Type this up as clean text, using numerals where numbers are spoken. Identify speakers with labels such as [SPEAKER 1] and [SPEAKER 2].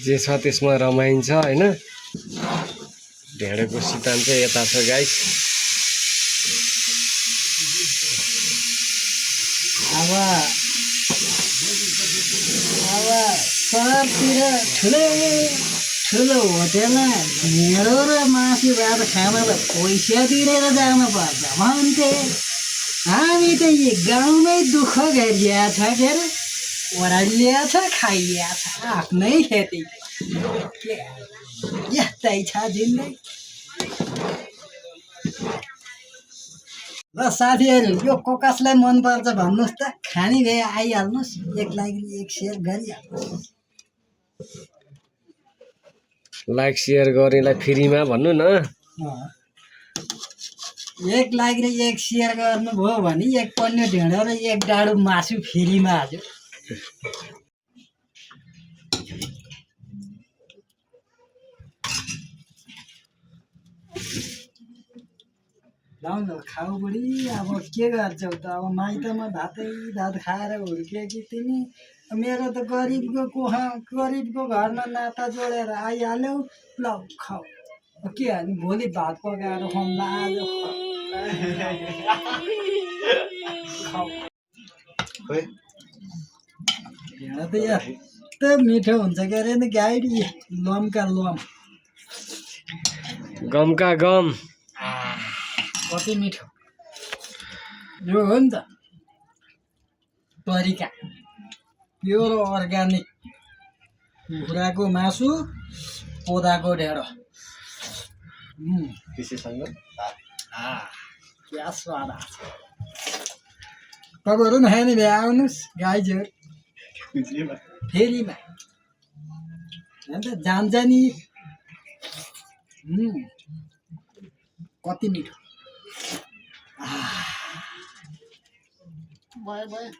[SPEAKER 1] जे छ त्यसमा रमाइन्छ हैन। ढेँडोको सितान चाहिँ यता छ गाइस।
[SPEAKER 2] अब सहरतिर ठुलो होटेलमा ढेँडो र मासु भात खान त पैसा तिरेर जानुपर्छ भन्थे। हामी त यी गाउँमै दुःख गरिया छ के अरे, ओरालिया छ खाइया छ आफ्नै खेती। यस्तै छ जिन्दगी। ल साथीहरू, यो कसलाई मनपर्छ भन्नुहोस् त, खाने भए आइहाल्नुहोस्, एक लाइक एक सेयर गरिहाल्नुहोस्।
[SPEAKER 1] लाइक सेयर गर्नेलाई फ्रीमा भन्नु न।
[SPEAKER 2] एक लाइक र एक सेयर गर्नुभयो भने एक पन्यो ढेँडो र एक डाडु मासु फ्रीमा हजुर। ल खाऊ बुढी, अब के गर्छौ त। अब माइतमा भात खाएर हुर्केकी तिमी। मेरो त गरिबको घरमा नाता जोडेर आइहाल्यौ। ल खाऊ के हाल्नु, भोलि भात पकाएर खुवाउँला आज। खाऊ ढेँडो त यस्तो मिठो हुन्छ के अरे नि गाइड। लमका लम,
[SPEAKER 1] गमका गम,
[SPEAKER 2] कति मिठो। यो हो नि त तरिका, प्योर अर्ग्यानिक कुखुराको मासु, कोदाको ढेँडो।
[SPEAKER 1] त्यसैसँग
[SPEAKER 2] क्या स्वाद आछ। तपाईँहरू पनि खाने भए आउनुहोस् गाइजहरू, फेरिमा अन्त जान्छ नि। कति मिठो भयो।